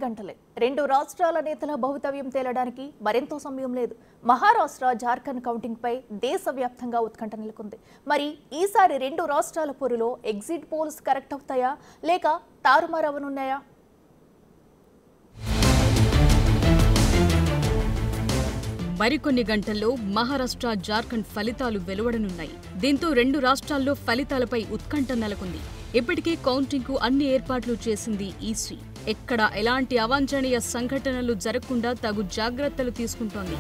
గంటలే రెండు రాష్ట్రాల నేతల భవితవ్యం తేలడానికి మరెంతో సమయం లేదు. మహారాష్ట్ర జార్ఖండ్ కౌంటింగ్ పై దేశవ్యాప్తంగా ఉత్కంఠ నెలకొంది. మరి ఈసారి రెండు రాష్ట్రాల పోరులో ఎగ్జిట్ పోల్స్ కరెక్ట్ అవుతాయా లేక తారుమారవనున్నాయా? మరికొన్ని గంటల్లో మహారాష్ట్ర జార్ఖండ్ ఫలితాలు వెలువడనున్నాయి. దీంతో రెండు రాష్ట్రాల్లో ఫలితాలపై ఉత్కంఠ నెలకొంది. ఇప్పటికే కౌంటింగ్ కు అన్ని ఏర్పాట్లు చేసింది ఈసీ. ఎక్కడ ఎలాంటి అవాంఛనీయ సంఘటనలు జరగకుండా తగు జాగ్రత్తలు తీసుకుంటోంది.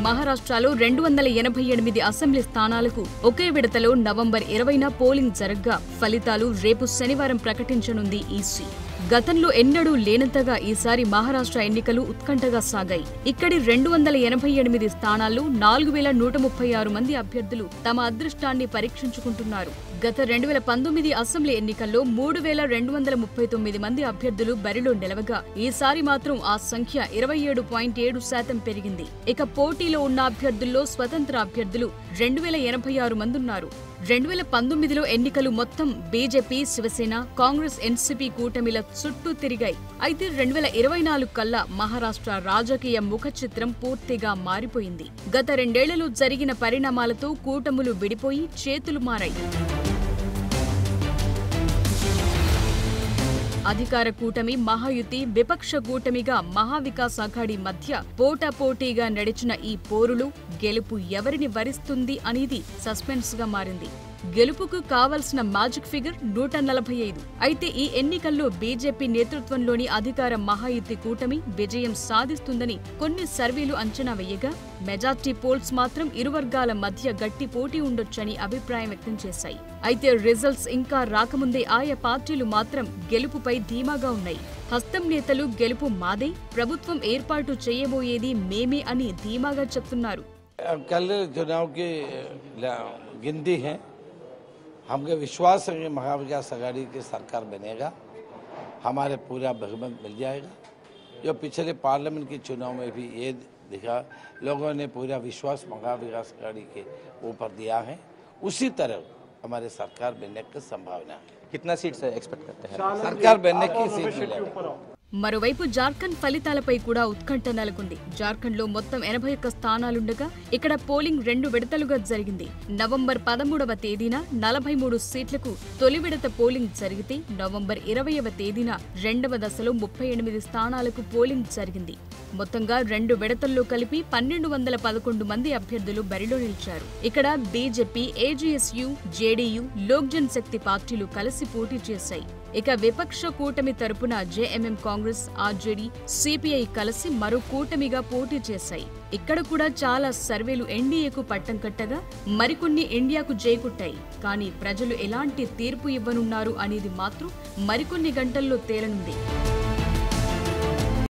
మహారాష్ట్రలో 288 అసెంబ్లీ స్థానాలకు ఒకే విడతలో నవంబర్ 20న పోలింగ్ జరగ్గా ఫలితాలు రేపు శనివారం ప్రకటించనుంది ఈసీ. గతంలో ఎన్నడూ లేనంతగా ఈసారి మహారాష్ట్ర ఎన్నికలు ఉత్కంఠగా సాగాయి. ఇక్కడి 288 స్థానాల్లో 4136 మంది అభ్యర్థులు తమ అదృష్టాన్ని పరీక్షించుకుంటున్నారు. గత 2019 అసెంబ్లీ ఎన్నికల్లో 3239 మంది అభ్యర్థులు బరిలో నిలవగా ఈసారి మాత్రం ఆ సంఖ్య 27.7% పెరిగింది. ఇక పోటీలో ఉన్న అభ్యర్థుల్లో స్వతంత్ర అభ్యర్థులు 2086 మంది ఉన్నారు. 2019లో ఎన్నికలు మొత్తం బీజేపీ, శివసేన, కాంగ్రెస్, ఎన్సీపీ కూటమిల చుట్టూ తిరిగాయి. అయితే 2024 కల్లా మహారాష్ట్ర రాజకీయ ముఖ చిత్రం పూర్తిగా మారిపోయింది. గత 2 ఏళ్లలో జరిగిన పరిణామాలతో కూటములు విడిపోయి చేతులు మారాయి. అధికార కూటమి, మహాయుతి, విపక్ష కూటమిగా మహావికాస్ అఘాడీ మధ్య పోటాపోటీగా నడిచిన ఈ పోరులో గెలుపు ఎవరిని వరిస్తుంది అనేది సస్పెన్స్ గా మారింది. గెలుపుకు కావలసిన మ్యాజిక్ ఫిగర్ 145. అయితే ఈ ఎన్నికల్లో బీజేపీ నేతృత్వంలోని అధికార మహాయుతి కూటమి విజయం సాధిస్తుందని కొన్ని సర్వేలు అంచనా వేయగా మెజార్టీ పోల్స్ మాత్రం ఇరు వర్గాల మధ్య గట్టి పోటీ ఉండొచ్చని అభిప్రాయం వ్యక్తం చేశాయి. అయితే రిజల్ట్స్ ఇంకా రాకముందే ఆయా పార్టీలు మాత్రం గెలుపుపై ధీమాగా ఉన్నాయి. హస్తం నేతలు గెలుపు మాదే, ప్రభుత్వం ఏర్పాటు చేయబోయేది మేమే అని ధీమాగా చెప్తున్నారు. हमको विश्वास है कि महाविकास अघाड़ी की सरकार बनेगा, हमारे पूरा बहुमत मिल जाएगा. जो पिछले पार्लियामेंट के चुनाव में भी ये दिखा, लोगों ने पूरा विश्वास महाविकास अघाड़ी के ऊपर दिया है. उसी तरह हमारे सरकार बनने की संभावना है. कितना सीट से एक्सपेक्ट करते हैं? सरकार बनने की सीट मिलेगा. మరోవైపు జార్ఖండ్ ఫలితాలపై కూడా ఉత్కంఠ నెలకొంది. జార్ఖండ్ లో మొత్తం 81 స్థానాలుండగా ఇక్కడ పోలింగ్ 2 విడతలుగా జరిగింది. నవంబర్ 13వ తేదీన 43 సీట్లకు తొలి విడత పోలింగ్ జరిగితే నవంబర్ 20వ తేదీన రెండవ దశలో 38 స్థానాలకు పోలింగ్ జరిగింది. మొత్తంగా 2 విడతల్లో కలిపి 1211 మంది అభ్యర్థులు బరిలో నిలిచారు. ఇక్కడ బీజేపీ, ఏజీఎస్యూ, జేడీయూ, లోక్ జన్ శక్తి పార్టీలు కలిసి పోటీ చేశాయి. ఇక విపక్ష కూటమి తరపున జేఎంఎం, కాంగ్రెస్, ఆర్జేడీ, సిపిఐ కలిసి మరో కూటమిగా పోటీ చేశాయి. ఇక్కడ కూడా చాలా సర్వేలు ఎన్డీఏకు పట్టం కట్టగా మరికొన్ని ఇండియాకు జైకొట్టాయి. కానీ ప్రజలు ఎలాంటి తీర్పు ఇవ్వనున్నారు అనేది మాత్రం మరికొన్ని గంటల్లో తేలనుంది.